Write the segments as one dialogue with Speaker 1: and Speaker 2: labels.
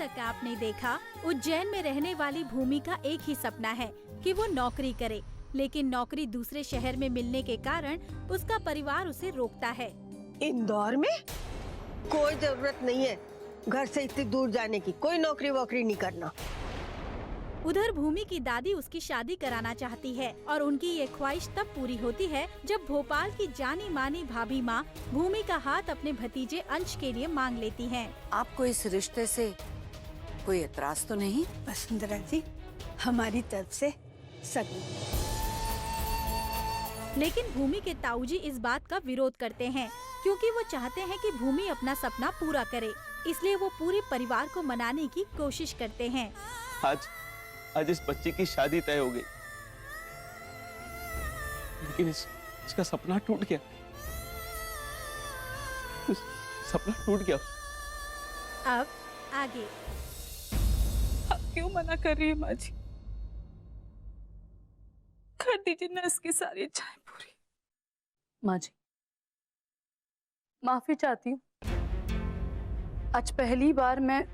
Speaker 1: तक आपने देखा, उज्जैन में रहने वाली भूमि का एक ही सपना है कि वो नौकरी करे, लेकिन नौकरी दूसरे शहर में मिलने के कारण उसका परिवार उसे रोकता है।
Speaker 2: इंदौर में कोई जरूरत नहीं है घर से इतनी दूर जाने की, कोई नौकरी वोकरी नहीं करना।
Speaker 1: उधर भूमि की दादी उसकी शादी कराना चाहती है और उनकी ये ख्वाहिश तब पूरी होती है जब भोपाल की जानी मानी भाभी माँ भूमि का हाथ अपने भतीजे अंश के लिए मांग लेती हैं।
Speaker 3: आपको इस रिश्ते से कोई एतराज तो नहीं?
Speaker 4: वसुंधरा जी, हमारी तरफ से सभी।
Speaker 1: लेकिन भूमि के ताऊजी इस बात का विरोध करते हैं क्योंकि वो चाहते हैं कि भूमि अपना सपना पूरा करे, इसलिए वो पूरे परिवार को मनाने की कोशिश करते हैं।
Speaker 5: आज इस बच्चे की शादी तय हो गई, लेकिन इसका सपना टूट गया। सपना टूट गया।
Speaker 1: अब आगे।
Speaker 6: आप क्यों मना कर रही है माँ जी? कर दीजिए ना इसकी सारी इच्छाएं पूरी। माँ जी, माफी चाहती हूँ। आज पहली बार मैं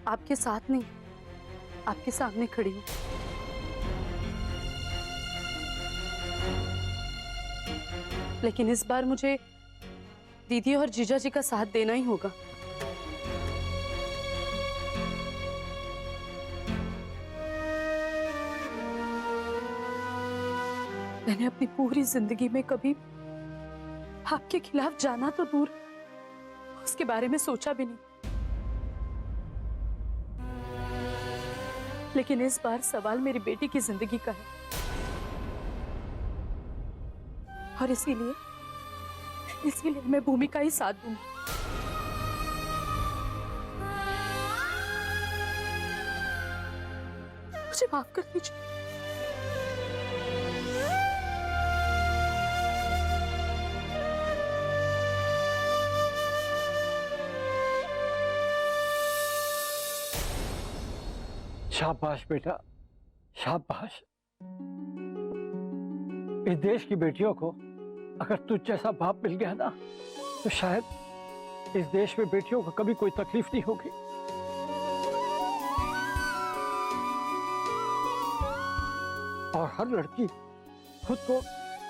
Speaker 6: आपके साथ नहीं, आपके सामने खड़ी हूँ। लेकिन इस बार मुझे दीदी और जीजा जी का साथ देना ही होगा। मैंने अपनी पूरी जिंदगी में कभी आपके खिलाफ जाना तो दूर, उसके बारे में सोचा भी नहीं। लेकिन इस बार सवाल मेरी बेटी की जिंदगी का है और इसीलिए मैं भूमि का ही साथ दूंगी। मुझे माफ कर दीजिए।
Speaker 7: शाबाश बेटा, शाबाश। इस देश की बेटियों को अगर तुझ जैसा बाप मिल गया ना, तो शायद इस देश में बेटियों को कभी कोई तकलीफ नहीं होगी। और हर लड़की खुद को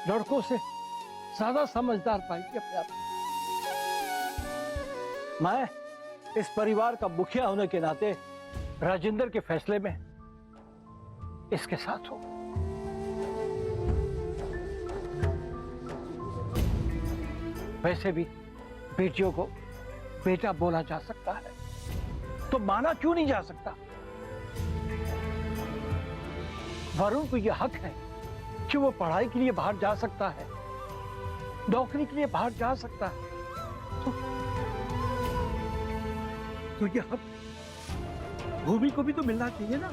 Speaker 7: लड़कों से ज्यादा समझदार पाएगी अपने आप। मैं इस परिवार का मुखिया होने के नाते राजेंद्र के फैसले में इसके साथ हूं। वैसे भी बेटियों को बेटा बोला जा सकता है, तो माना क्यों नहीं जा सकता? वरुण को यह हक है कि वो पढ़ाई के लिए बाहर जा सकता है, नौकरी के लिए बाहर जा सकता है। तो यह हक भूमि को भी तो मिलना चाहिए ना।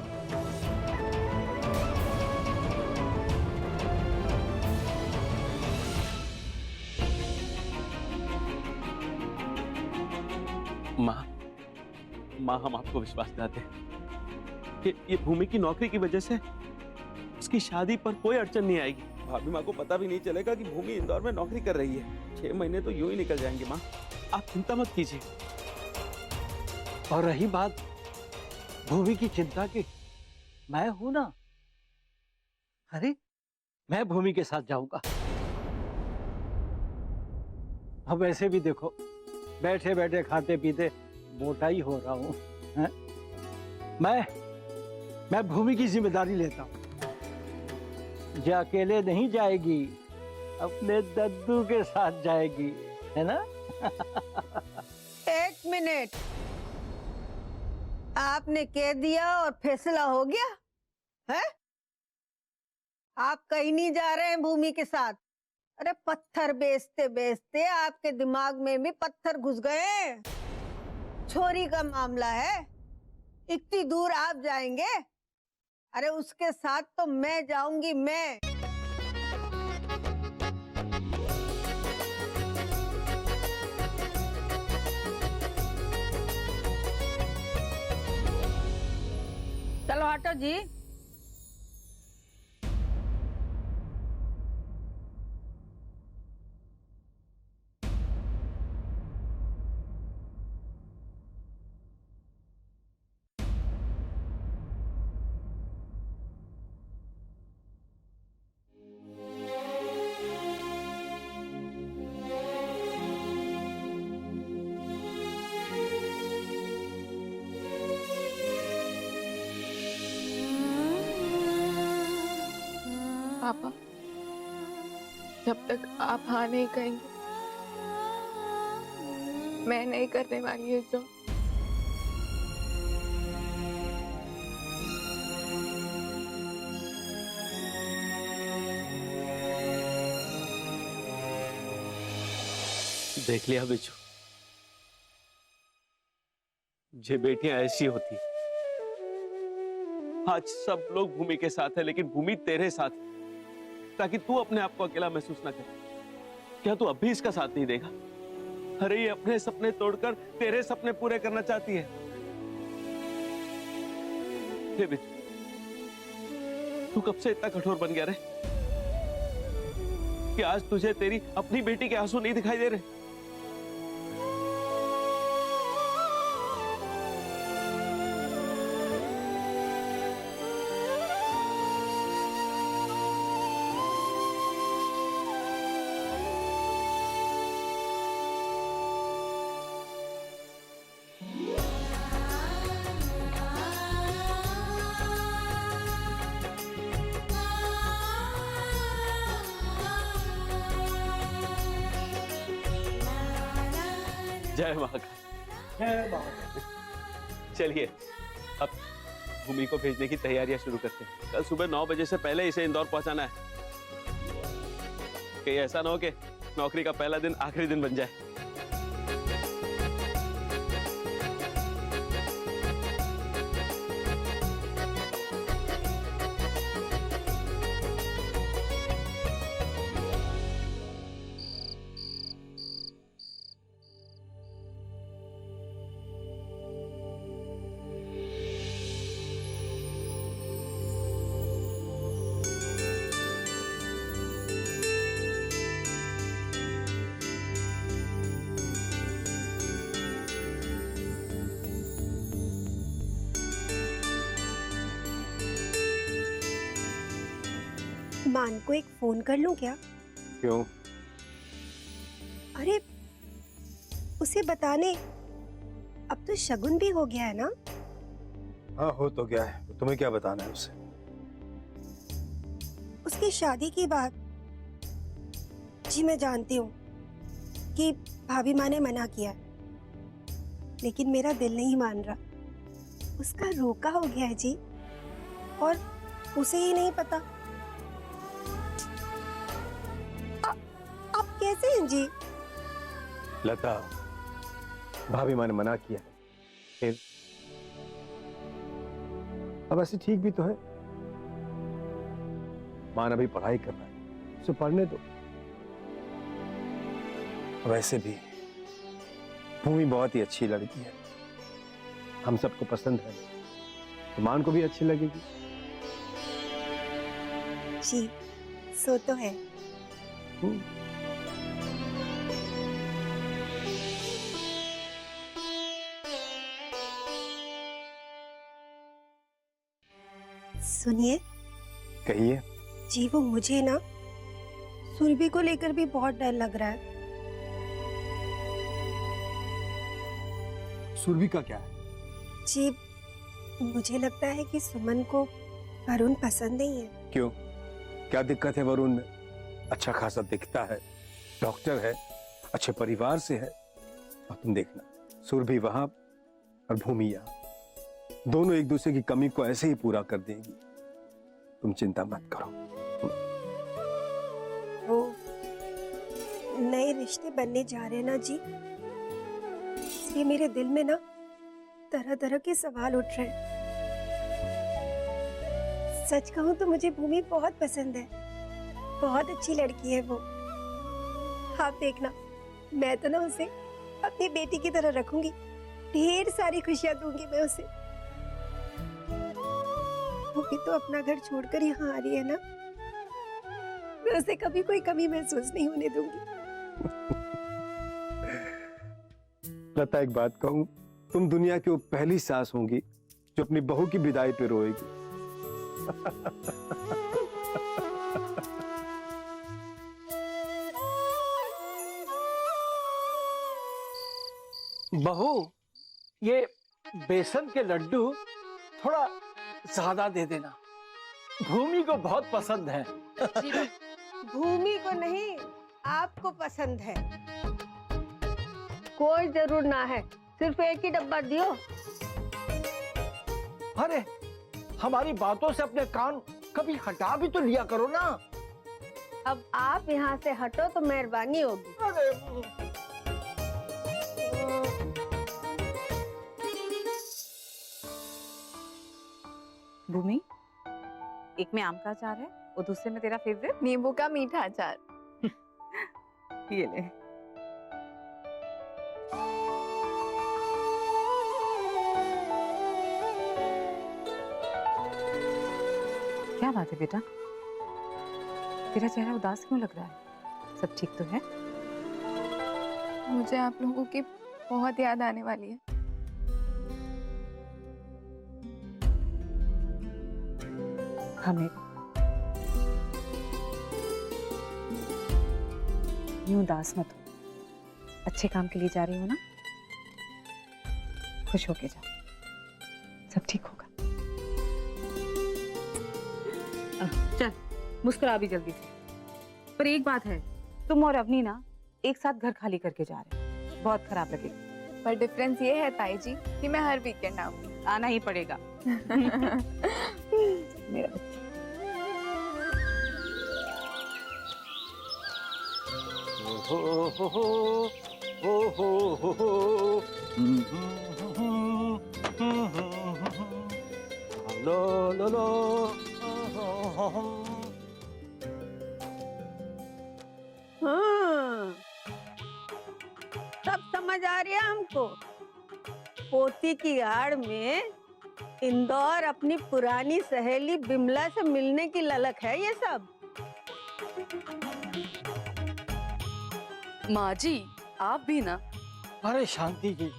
Speaker 5: माँ हम आपको विश्वास दिलाते हैं कि ये भूमि की नौकरी की वजह से उसकी शादी पर कोई अड़चन नहीं आएगी। भाभी माँ को पता भी नहीं चलेगा कि भूमि इंदौर में नौकरी कर रही है। 6 महीने तो यूं ही निकल जाएंगे। माँ आप चिंता मत कीजिए।
Speaker 7: और रही बात भूमि की चिंता की, मैं हूं ना। अरे मैं भूमि के साथ जाऊंगा। अब वैसे भी देखो, बैठे बैठे खाते पीते मोटा ही हो रहा हूं। मैं भूमि की जिम्मेदारी लेता हूं। जो अकेले नहीं जाएगी, अपने दद्दू के साथ जाएगी, है ना?
Speaker 2: 1 मिनट, आपने कह दिया और फैसला हो गया है? आप कहीं नहीं जा रहे हैं भूमि के साथ। अरे पत्थर बेचते बेचते आपके दिमाग में भी पत्थर घुस गए। छोरी का मामला है, इतनी दूर आप जाएंगे? अरे उसके साथ तो मैं जाऊंगी। मैं चलो हटो जी।
Speaker 8: पापा, जब तक आप हाँ नहीं कहेंगे मैं नहीं करने वाली ये जॉब।
Speaker 5: देख लिया बिच्छू, ये बेटियां ऐसी होती। आज सब लोग भूमि के साथ है, लेकिन भूमि तेरे साथ है, ताकि तू अपने आप को अकेला महसूस ना करे। क्या तू अब भी इसका साथ नहीं देगा? अरे ये अपने सपने तोड़कर तेरे सपने पूरे करना चाहती है। हे बिच्छू, तू कब से इतना कठोर बन गया रे कि आज तुझे तेरी अपनी बेटी के आंसू नहीं दिखाई दे रहे? जय महाकाल। चलिए अब भूमि को भेजने की तैयारियां शुरू करते हैं। कल सुबह 9 बजे से पहले इसे इंदौर पहुंचाना है। कहीं ऐसा ना हो कि नौकरी का पहला दिन आखिरी दिन बन जाए।
Speaker 9: मान को एक फोन कर लूं क्या?
Speaker 10: क्यों?
Speaker 9: अरे उसे बताने, अब तो शगुन भी हो गया है ना।
Speaker 10: हाँ हो तो गया है, तुम्हें क्या बताना है उसे?
Speaker 9: उसकी शादी की बात। जी मैं जानती हूँ कि भाभी माँ ने मना किया है, लेकिन मेरा दिल नहीं मान रहा। उसका रोका हो गया है जी, और उसे ही नहीं पता। आप कैसे हैं जी?
Speaker 10: लता, भाभी माँ ने मना किया, फिर अब ऐसे ठीक भी तो है। माँ ने अभी पढ़ाई करना है, उसे पढ़ने दो। वैसे भी भूमि बहुत ही अच्छी लड़की है, हम सबको पसंद है, तो मान को भी अच्छी लगेगी।
Speaker 9: जी सो तो है। सुनिए।
Speaker 10: कहिए।
Speaker 9: जी वो मुझे ना सुरभि को लेकर भी बहुत डर लग रहा है।
Speaker 10: सुरभि का क्या है?
Speaker 9: जी मुझे लगता है कि सुमन को वरुण पसंद नहीं है।
Speaker 10: क्यों, क्या दिक्कत है वरुण में? अच्छा खासा दिखता है, डॉक्टर है, अच्छे परिवार से है। और तुम देखना, सुरभि वहां और भूमि यहाँ, दोनों एक दूसरे की कमी को ऐसे ही पूरा कर देंगी। तुम चिंता मत करो।
Speaker 9: वो नए रिश्ते बनने जा रहे हैं ना जी, इसलिए मेरे दिल में ना तरह तरह के सवाल उठ रहे हैं। सच कहूं तो मुझे भूमि बहुत पसंद है, बहुत अच्छी लड़की है वो। आप देखना, मैं तो ना उसे अपनी बेटी की तरह रखूंगी, ढेर सारी खुशियां दूंगी मैं उसे। वो भी तो अपना घर छोड़कर यहाँ आ रही है ना, मैं उसे कभी कोई कमी महसूस नहीं होने दूंगी।
Speaker 10: लता एक बात कहूं, तुम दुनिया की वो पहली सास होंगी जो अपनी बहू की विदाई पे रोएगी।
Speaker 7: बहू, ये बेसन के लड्डू थोड़ा ज्यादा दे देना, भूमि को बहुत पसंद है।
Speaker 2: भूमि को नहीं, आपको पसंद है। कोई जरूर ना है, सिर्फ एक ही डब्बा दियो।
Speaker 7: अरे हमारी बातों से अपने कान कभी हटा भी तो लिया करो ना।
Speaker 2: अब आप यहाँ से हटो तो मेहरबानी होगी।
Speaker 7: अरे
Speaker 3: भूमि, एक में आम का अचार है और दूसरे में तेरा फेवरेट
Speaker 8: नींबू का मीठा अचार।
Speaker 3: ये ले। क्या बात है बेटा, तेरा चेहरा उदास क्यों लग रहा है? सब ठीक तो है?
Speaker 8: मुझे आप लोगों की बहुत याद आने वाली है।
Speaker 3: हमें यूं उदास मत हो, अच्छे काम के लिए जा रही हो ना, खुश होके जाओ, सब ठीक होगा। चल मुस्कुरा भी जल्दी से। पर एक बात है, तुम और अवनी ना एक साथ घर खाली करके जा रहे हो, बहुत खराब लगेगा।
Speaker 8: पर डिफरेंस ये है ताई जी कि मैं हर वीकेंड आऊंगी।
Speaker 3: आना ही पड़ेगा। मेरा बच्चा।
Speaker 7: लो लो लो।
Speaker 2: हाँ, सब समझ आ रहा है हमको। पोती की आड़ में इंदौर अपनी पुरानी सहेली बिमला से मिलने की ललक है ये सब।
Speaker 6: माँ जी, आप भी ना।
Speaker 7: अरे शांति जी,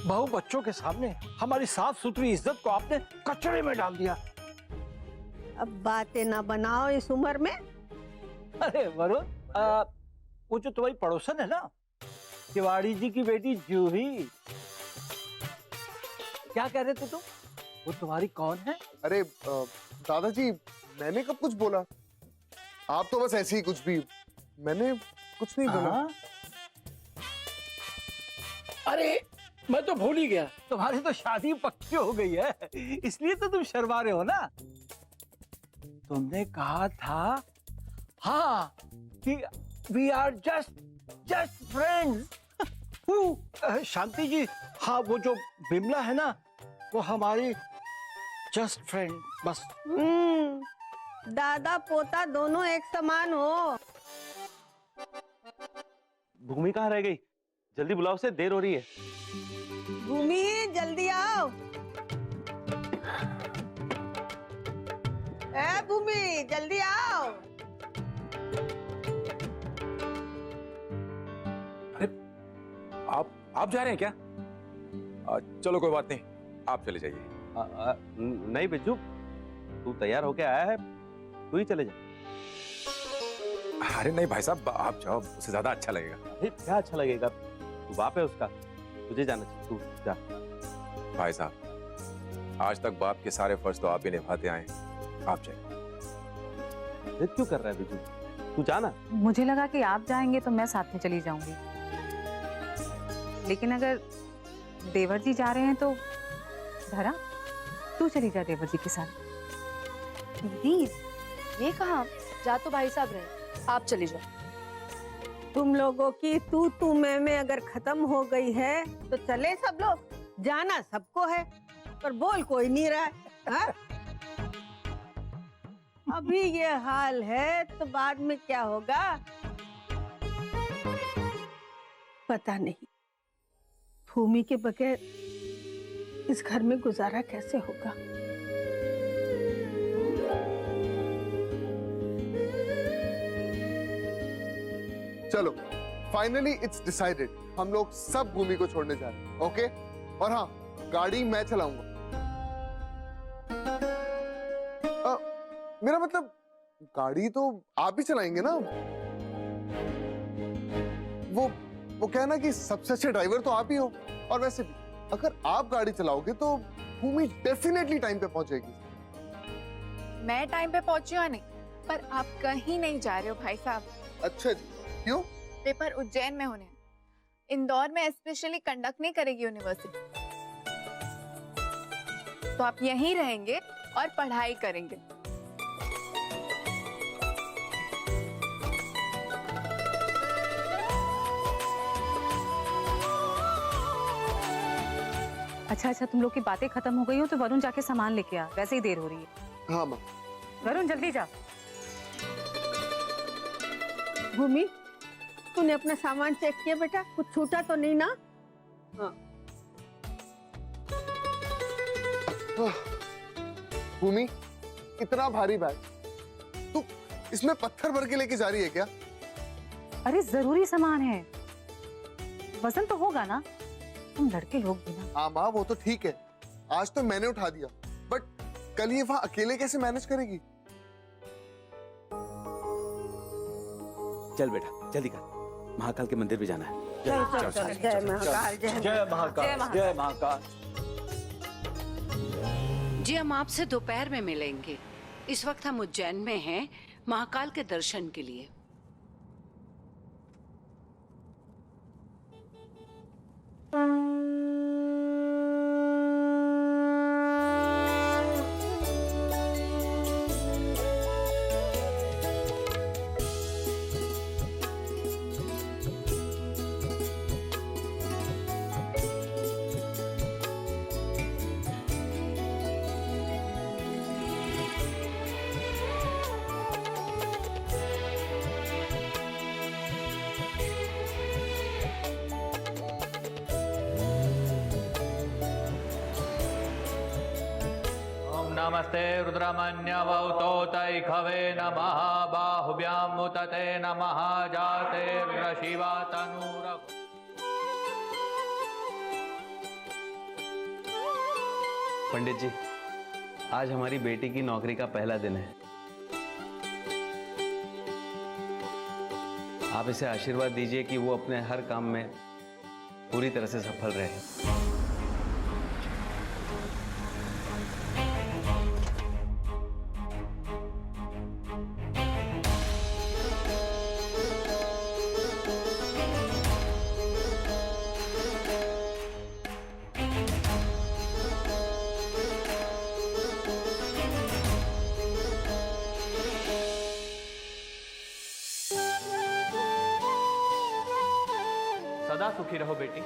Speaker 7: बहू बच्चों के सामने हमारी साफ सुथरी इज्जत को आपने कचरे में डाल दिया।
Speaker 2: अब बातें ना बनाओ इस उम्र में।
Speaker 7: अरे वरुण, वो जो तुम्हारी पड़ोसन है ना, तिवारी जी की बेटी जूही, क्या कह रहे थे तुम? वो तुम्हारी कौन है?
Speaker 11: अरे दादाजी, मैंने कब कुछ बोला? आप तो बस ऐसे ही कुछ भी। मैंने कुछ नहीं बोला।
Speaker 7: अरे मैं तो भूल ही गया, तुम्हारी तो शादी पक्की हो गई है, इसलिए तो तुम शर्मा रहे हो ना। तुमने कहा था हाँ कि वी आर जस्ट फ्रेंड्स। शांति जी, हाँ वो जो बिमला है ना, वो हमारी जस्ट फ्रेंड बस।
Speaker 2: दादा पोता दोनों एक समान हो।
Speaker 5: भूमि कहाँ रह गई? जल्दी बुलाओ, उसे देर हो रही है।
Speaker 2: भूमि जल्दी आओ। ए भूमि जल्दी आओ।
Speaker 12: आप जा रहे हैं क्या? चलो कोई बात नहीं, आप चले जाइए।
Speaker 5: नहीं बिज्जू, तू तैयार होके आया है, तू ही चले जा।
Speaker 12: अरे नहीं भाई साहब, आप जाओ, उससे ज्यादा अच्छा लगेगा।
Speaker 5: अरे क्या अच्छा लगेगा, तू बाप है उसका, तुझे जाना चाहिए, तू जा।
Speaker 12: भाई साहब, आज तक बाप के सारे फर्ज तो आप ही निभाते आए, आप जाइए।
Speaker 5: जिद क्यों कर रहा है बिज्जू, तू जाना।
Speaker 3: मुझे लगा कि आप जाएंगे तो मैं साथ में चली जाऊंगी, लेकिन अगर देवर जी जा रहे हैं तो धरा, तू चली जा देवर जी के साथ।
Speaker 6: दीदी, ये कहाँ? जा तो भाई साहब रहे, आप चली जाओ।
Speaker 2: तुम लोगों की तू मैं अगर खत्म हो गई है तो चले सब लोग। जाना सबको है, पर बोल कोई नहीं रहा है, हाँ? अभी ये हाल है तो बाद में क्या होगा पता नहीं। भूमि के बगैर इस घर में गुजारा कैसे होगा?
Speaker 11: चलो, फाइनली इट्स डिसाइडेड, हम लोग सब भूमि को छोड़ने जा रहे हैं। ओके? और हाँ, गाड़ी मैं चलाऊंगा। मेरा मतलब, गाड़ी तो आप ही चलाएंगे ना? वो कहना कि सबसे अच्छे ड्राइवर तो आप ही हो। और वैसे भी अगर आप गाड़ी चलाओगे तो भूमि डेफिनेटली टाइम पे पहुंचेगी।
Speaker 8: मैं टाइम पे पहुंची या नहीं, पर आप कहीं नहीं जा रहे हो भाई साहब।
Speaker 11: अच्छा जी, क्यों?
Speaker 8: पेपर उज्जैन में होने हैं। इंदौर में स्पेशली कंडक्ट नहीं करेगी यूनिवर्सिटी, तो आप यहीं रहेंगे और पढ़ाई करेंगे।
Speaker 3: अच्छा अच्छा, तुम लोग की बातें खत्म हो गई हो तो वरुण जाके सामान लेके आ, वैसे ही देर हो रही है।
Speaker 11: हाँ माँ।
Speaker 3: वरुण जल्दी जा।
Speaker 2: भूमि, तूने अपना सामान चेक किया बेटा? कुछ छूटा तो नहीं ना? हाँ।
Speaker 11: भूमि, इतना भारी बैग तू इसमें पत्थर भर के लेके जा रही है क्या?
Speaker 3: अरे जरूरी सामान है, वजन तो होगा ना, तुम लड़के लोग भी ना।
Speaker 11: हाँ माँ, वो तो ठीक है, आज तो मैंने उठा दिया, बट कल ये वहां अकेले कैसे मैनेज करेगी?
Speaker 5: चल बेटा जल्दी कर, महाकाल के मंदिर भी जाना है।
Speaker 2: चल चल, जय महाकाल,
Speaker 7: जय महाकाल, जय महाकाल।
Speaker 13: जी हम आपसे दोपहर में मिलेंगे। इस वक्त हम उज्जैन में हैं महाकाल के दर्शन के लिए।
Speaker 7: नमस्ते रुद्रमन्यवौतो तैखवे नमः बाहुभ्यां मुतते नमः जाते शिवा तनूर।
Speaker 5: पंडित जी, आज हमारी बेटी की नौकरी का पहला दिन है। आप इसे आशीर्वाद दीजिए कि वो अपने हर काम में पूरी तरह से सफल रहे।
Speaker 7: सदा सुखी रहो बेटी।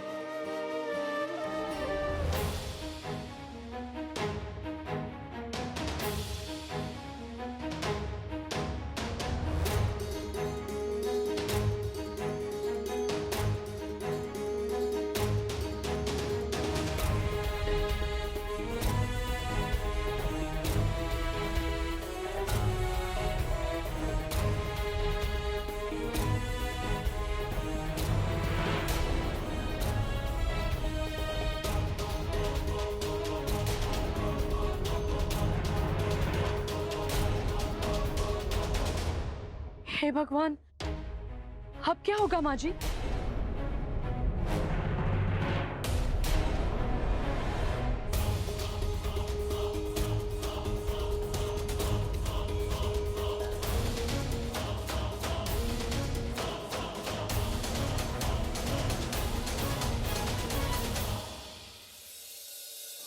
Speaker 6: हे भगवान, अब क्या होगा माँ जी?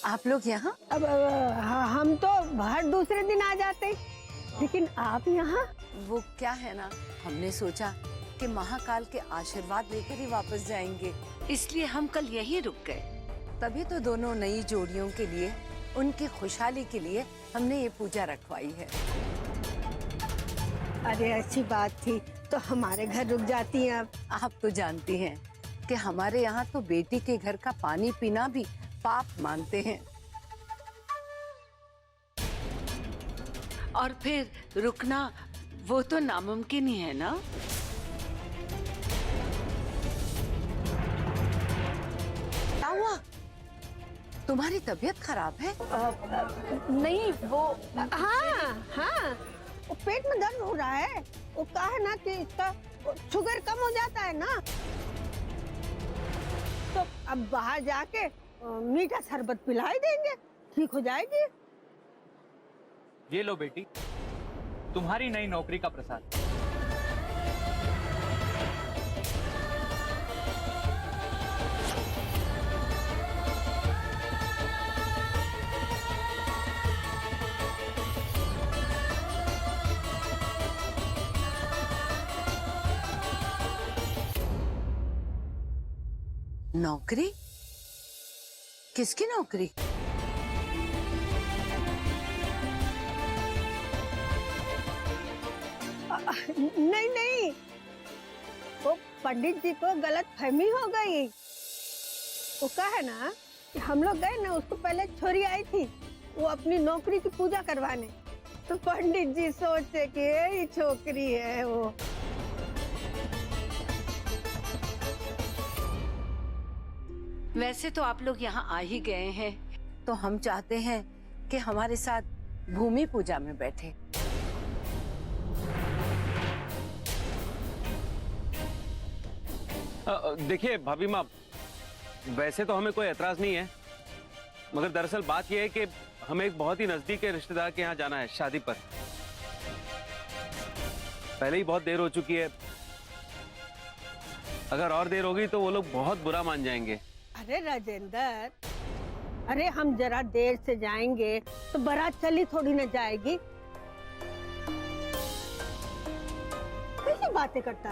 Speaker 13: आप लोग यहाँ?
Speaker 2: अब हम तो हर दूसरे दिन आ जाते, लेकिन आप यहाँ?
Speaker 13: वो क्या है ना, हमने सोचा कि महाकाल के आशीर्वाद लेकर ही वापस जाएंगे, इसलिए हम कल यहीं रुक गए। तभी तो दोनों नई जोड़ियों के लिए, उनकी खुशहाली के लिए हमने ये पूजा रखवाई है।
Speaker 2: अरे अच्छी बात थी, तो हमारे घर रुक जाती हैं।
Speaker 13: आप तो जानती हैं कि हमारे यहाँ तो बेटी के घर का पानी पीना भी पाप मानते हैं। और फिर रुकना वो तो नामुमकिन ही है ना। क्या हुआ? तुम्हारी तबीयत खराब है?
Speaker 6: नहीं वो
Speaker 2: हाँ, वो पेट में दर्द हो रहा है। वो कहा है ना कि इसका शुगर कम हो जाता है ना, तो अब बाहर जाके मीठा शरबत पिला ही देंगे, ठीक हो जाएगी।
Speaker 7: ये लो बेटी, तुम्हारी नई नौकरी का प्रसाद।
Speaker 13: नौकरी? किसकी नौकरी?
Speaker 2: नहीं नहीं, वो पंडित जी को गलत फहमी हो गई। वो कहा है ना कि हम लोग गए ना, उसको पहले छोरी आई थी वो अपनी नौकरी की पूजा करवाने, तो पंडित जी सोचे कि यही छोकरी है वो।
Speaker 13: वैसे तो आप लोग यहाँ आ ही गए हैं, तो हम चाहते हैं कि हमारे साथ भूमि पूजा में बैठे।
Speaker 5: देखिए भाभी माँ, वैसे तो हमें कोई एतराज नहीं है, मगर दरअसल बात यह है कि हमें एक बहुत ही नजदीक के रिश्तेदार के यहाँ जाना है शादी पर। पहले ही बहुत देर हो चुकी है, अगर और देर होगी तो वो लोग बहुत बुरा मान जाएंगे।
Speaker 2: अरे राजेंद्र, अरे हम जरा देर से जाएंगे तो बारात चली थोड़ी न जाएगी। कैसी बातें करता।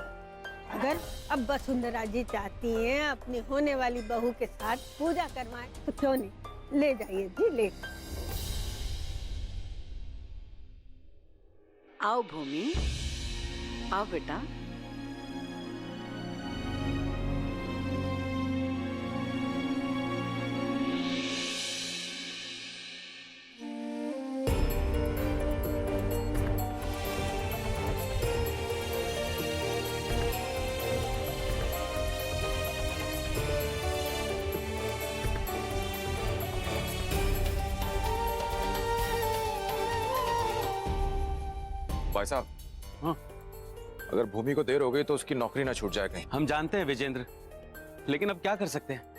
Speaker 2: अगर अब वसुंधरा जी चाहती हैं अपनी होने वाली बहू के साथ पूजा करवाएं तो क्यों नहीं, ले जाइए जी, ले।
Speaker 13: आओ भूमि, आओ बेटा।
Speaker 12: भाई साहब,
Speaker 5: हाँ?
Speaker 12: अगर भूमि को देर हो गई तो उसकी नौकरी ना छूट जाए कहीं।
Speaker 5: हम जानते हैं विजेंद्र, लेकिन अब क्या कर सकते हैं।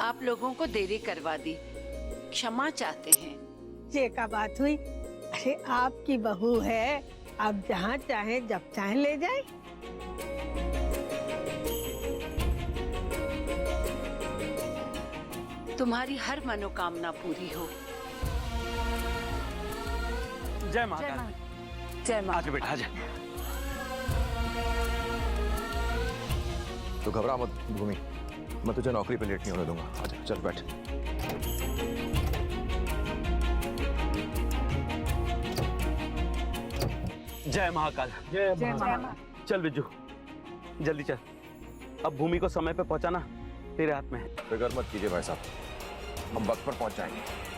Speaker 13: आप लोगों को देरी करवा दी, क्षमा चाहते हैं।
Speaker 2: ये क्या बात हुई? अरे आपकी बहू है, आप जहाँ चाहें जब चाहें ले जाए।
Speaker 13: तुम्हारी हर मनोकामना पूरी हो।
Speaker 5: जय महाकाल।
Speaker 13: जय मां।
Speaker 5: आजा बेटा, आजा।
Speaker 12: तो घबरा मत भूमि, मैं तुझे नौकरी पे लेट नहीं होने दूंगा। आजा, चल बैठ।
Speaker 5: जय महाकाल।
Speaker 7: जय महाकाल।
Speaker 5: चल बिज्जू, जल्दी चल। अब भूमि को समय पे पहुंचाना तेरे हाथ में है।
Speaker 12: फिक्र मत कीजिए भाई साहब, हम वक्त पर पहुंच जाएंगे।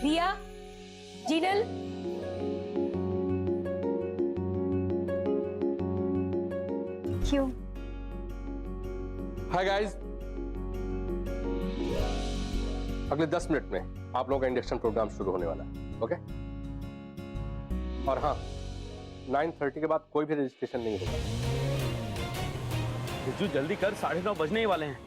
Speaker 6: रिया, जीनल,
Speaker 9: क्यों?
Speaker 10: हाय गाइस, अगले 10 मिनट में आप लोगों का इंडक्शन प्रोग्राम शुरू होने वाला है, ओके? और हाँ, 9:30 के बाद कोई भी रजिस्ट्रेशन नहीं होगा।
Speaker 5: बिज्जू जल्दी कर, 9:30 बजने ही वाले हैं।